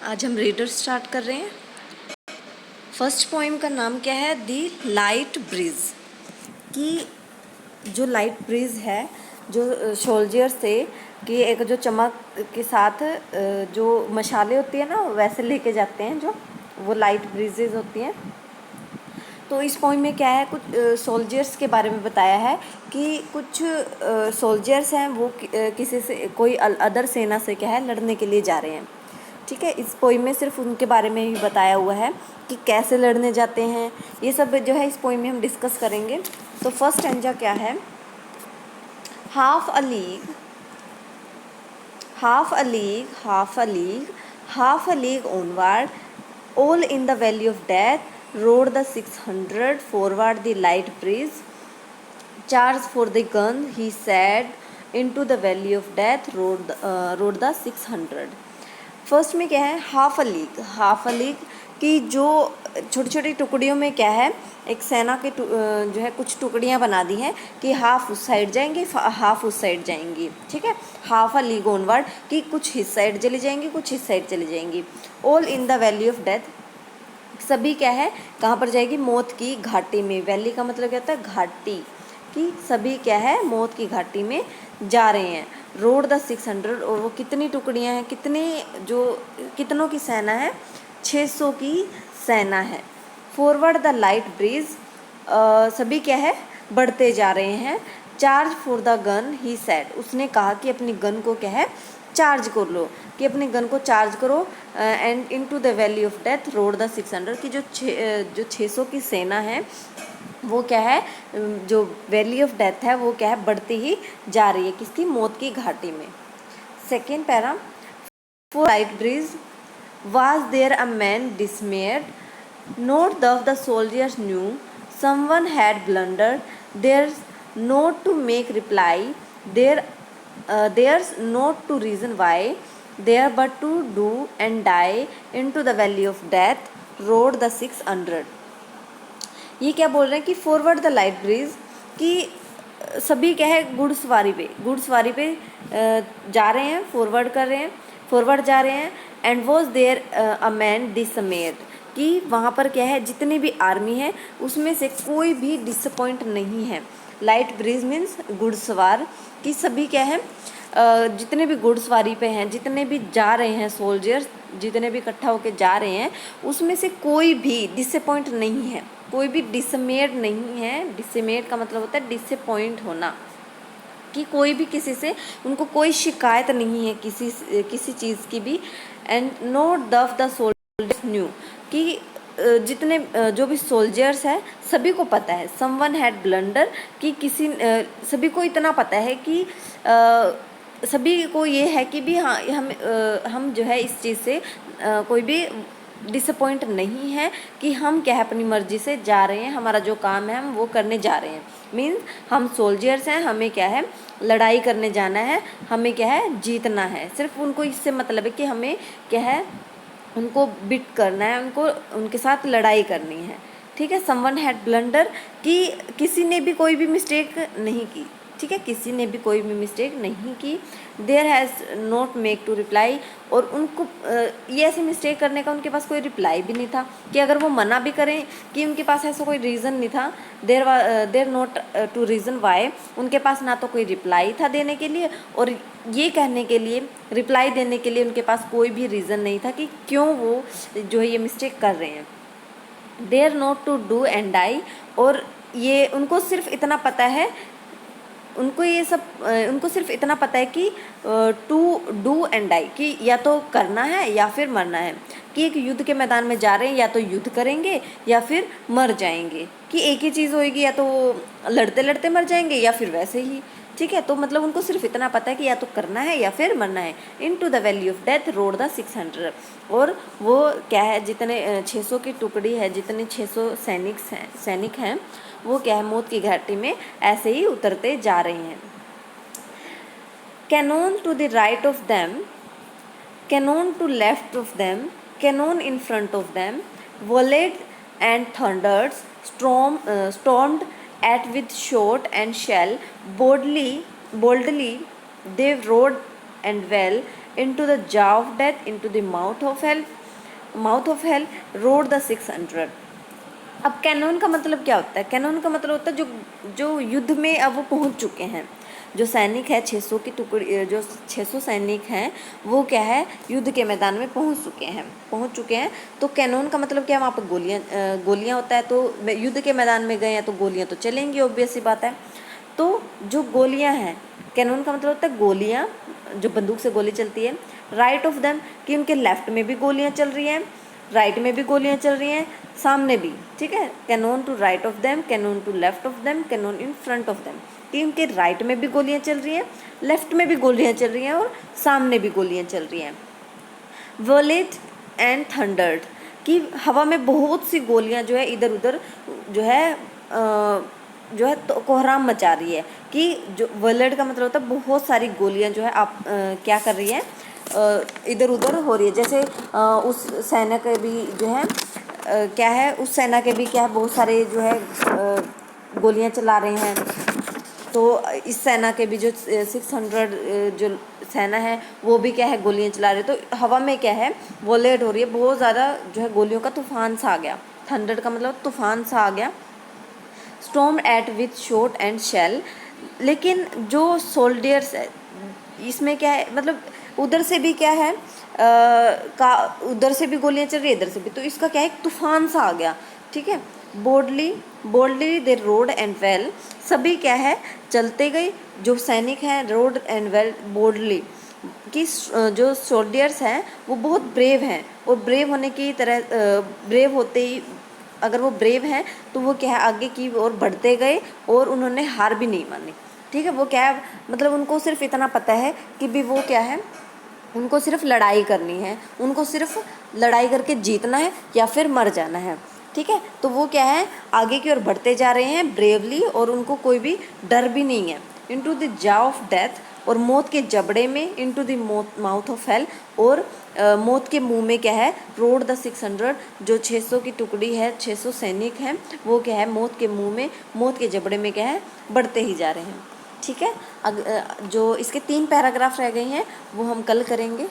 आज हम reader start कर रहे हैं। फर्स्ट पोइम का नाम क्या है? दी लाइट ब्रिज। कि जो लाइट ब्रिज है, जो सोल्जर्स थे कि एक जो चमक के साथ जो मशाले होती है ना वैसे लेके जाते हैं, जो वो लाइट ब्रिजेज होती हैं। तो इस पोइम में क्या है, कुछ सोल्जर्स के बारे में बताया है कि कुछ सोल्जर्स हैं वो किसी से कोई अदर सेना से क्या है लड़ने के लिए जा रहे हैं। ठीक है, इस पोइम में सिर्फ उनके बारे में ही बताया हुआ है कि कैसे लड़ने जाते हैं। ये सब जो है इस पोइम में हम डिस्कस करेंगे। तो फर्स्ट स्टैंजा क्या है? Half a league, half a league, half a league, half a league onward, all in the valley of death, rode the 600 forward the light breeze, charge for the gun, he said, into the valley of death, rode the 600। First में क्या है? Half a league. Half a league की जो छोटी छोटी टुकड़ियों में क्या है, एक सेना के जो है कुछ टुकड़ियां बना दी हैं कि हाफ उस साइड जाएंगे, हाफ उस साइड जाएंगी। ठीक है, हाफ अ लीग ऑनवर्ड कि कुछ इस साइड चली जाएंगी, कुछ इस साइड चली जाएंगी। All in the valley of death, सभी क्या है कहाँ पर जाएगी? मौत की घाटी में। वैली का मतलब क्या होता है? घाटी। कि सभी क्या है मौत की घाटी में जा रहे हैं। रोड द 600, और वो कितनी टुकड़ियां हैं, कितनों की सेना है? 600 की सेना है। फॉरवर्ड द लाइट ब्रिज, सभी क्या है बढ़ते जा रहे हैं। Charge for the gun, he said, उसने कहा कि अपनी गन को क्या है चार्ज कर लो, कि अपनी गन को चार्ज करो। And into the valley of death road the 600, की जो 600 की सेना है वो क्या है, जो वैली ऑफ डेथ है वो क्या है बढ़ती ही जा रही है, किसकी? मौत की घाटी में। Second para, for light bridge was there a man dismayed, not thus the soldiers knew someone had blundered, there's not to make reply, there's not to reason why, there but to do and die, into the valley of death rode the 600। ये क्या बोल रहे हैं कि forward the light bridge, कि सभी क्या है घुड़सवारी पे जा रहे हैं, फॉरवर्ड कर रहे हैं, फॉरवर्ड जा रहे हैं। And was there a man dismayed, कि वहाँ पर क्या है जितनी भी आर्मी है उसमें से कोई भी डिसअपॉइंट नहीं है। लाइट ब्रिज मीन्स घुड़सवार, कि सभी क्या है जितने भी घुड़सवारी पे हैं, जितने भी जा रहे हैं सोल्जर्स, जितने भी इकट्ठा होकर जा रहे हैं उसमें से कोई भी डिसअपॉइंट नहीं है, कोई भी डिसमेड नहीं है। डिसमेड का मतलब होता है डिसअपॉइंट होना, कि कोई भी किसी से उनको कोई शिकायत नहीं है किसी चीज़ की भी। And note the soldiers new, कि जितने जो भी सोल्जर्स है सभी को पता है। समवन हैड ब्लंडर, कि सभी को इतना पता है कि सभी को ये है कि भी हाँ हम जो है इस चीज़ से कोई भी डिसअपॉइंट नहीं है, कि हम क्या है अपनी मर्जी से जा रहे हैं, हमारा जो काम है हम वो करने जा रहे हैं। मीन्स हम सोल्जर्स हैं, हमें क्या है लड़ाई करने जाना है, हमें क्या है जीतना है। सिर्फ उनको इससे मतलब है कि हमें क्या है उनको बिट करना है, उनको उनके साथ लड़ाई करनी है। ठीक है, समवन हैड ब्लंडर, कि किसी ने भी कोई भी मिस्टेक नहीं की। ठीक है, किसी ने भी कोई भी मिस्टेक नहीं की। There has not make to reply, और उनको ये ऐसी मिस्टेक करने का उनके पास कोई रिप्लाई भी नहीं था, कि अगर वो मना भी करें कि उनके पास ऐसा कोई रीज़न नहीं था। There not to reason why, उनके पास ना तो कोई रिप्लाई था देने के लिए, और ये कहने के लिए रिप्लाई देने के लिए उनके पास कोई भी रीज़न नहीं था कि क्यों वो जो है ये मिस्टेक कर रहे हैं। There not to do and die, और ये उनको सिर्फ इतना पता है, उनको सिर्फ इतना पता है कि टू डू एंड डाई, कि या तो करना है या फिर मरना है, कि एक युद्ध के मैदान में जा रहे हैं, या तो युद्ध करेंगे या फिर मर जाएंगे, कि एक ही चीज़ होएगी, या तो लड़ते लड़ते मर जाएंगे या फिर वैसे ही। ठीक है, तो मतलब उनको सिर्फ इतना पता है कि या तो करना है या फिर मरना है। Into the valley of death road the 600, और वो क्या है जितने 600 की टुकड़ी है, जितने 600 सैनिक हैं वो क्या है मौत की घाटी में ऐसे ही उतरते जा रहे हैं। Cannon to the right of them, cannon to left of them, cannon in front of them, volleyed and thunders, stormed at with shot and shell, boldly they rode and well, into the jaw of death, into the mouth of hell, rode the 600। अब Canon का मतलब क्या होता है? Canon का मतलब होता है जो युद्ध में अब वो पहुंच चुके हैं, जो सैनिक है 600 की टुकड़ी, जो 600 सैनिक हैं वो क्या है, युद्ध के मैदान में पहुंच चुके हैं। तो कैनोन का मतलब क्या है, वहाँ पर गोलियाँ होता है, तो युद्ध के मैदान में गए हैं तो गोलियाँ तो चलेंगी, ऑब्वियस सी बात है। तो जो गोलियाँ हैं, कैनोन का मतलब होता है गोलियाँ, जो बंदूक से गोली चलती है। राइट ऑफ देम, कि उनके लेफ्ट में भी गोलियाँ चल रही हैं, राइट में भी गोलियाँ चल रही हैं, सामने भी, ठीक है। Cannon to right of them, cannon to left of them, cannon in front of them, कि उनके राइट में भी गोलियाँ चल रही हैं, लेफ्ट में भी गोलियाँ चल रही हैं और सामने भी गोलियाँ चल रही हैं। वॉलेट एंड थंडर्ड, कि हवा में बहुत सी गोलियाँ जो है इधर उधर जो है तो कोहराम मचा रही है, कि जो वर्ल्ड का मतलब होता है बहुत सारी गोलियां जो है आप क्या कर रही है, इधर उधर हो रही है। जैसे उस सेना के भी जो है क्या है, उस सेना के भी क्या है, बहुत सारे जो है गोलियां चला रहे हैं। तो इस सेना के भी जो 600 जो सेना है वो भी क्या है, गोलियां चला रहे। तो हवा में क्या है, वॉलेट हो रही है, बहुत ज़्यादा जो है गोलियों का तूफान सा आ गया। थंडर का मतलब तूफान सा आ गया। Storm at with shot and shell, लेकिन जो सोल्डियर्स है इसमें क्या है, मतलब उधर से भी क्या है उधर से भी गोलियां चल रही है, इधर से भी, तो इसका क्या है, एक तूफान सा आ गया, ठीक है। Boldly they road and well, सभी क्या है चलते गए, जो सैनिक हैं रोड एंड वेल बोल्डली, कि जो सोल्डियर्स हैं वो बहुत ब्रेव हैं, और ब्रेव होने की तरह ब्रेव होते ही, अगर वो ब्रेव हैं तो वो क्या है आगे की ओर बढ़ते गए और उन्होंने हार भी नहीं मानी, ठीक है। वो क्या है, मतलब उनको सिर्फ इतना पता है कि भी वो क्या है, उनको सिर्फ लड़ाई करनी है, उनको सिर्फ लड़ाई करके जीतना है या फिर मर जाना है, ठीक है। तो वो क्या है आगे की ओर बढ़ते जा रहे हैं ब्रेवली, और उनको कोई भी डर भी नहीं है। Into the jaw of death, और मौत के जबड़े में, into the mouth of hell, और मौत के मुंह में क्या है, रोड द 600, जो 600 की टुकड़ी है, 600 सैनिक हैं, वो क्या है मौत के मुंह में, मौत के जबड़े में क्या है, बढ़ते ही जा रहे हैं, ठीक है। जो इसके 3 पैराग्राफ रह गए हैं वो हम कल करेंगे।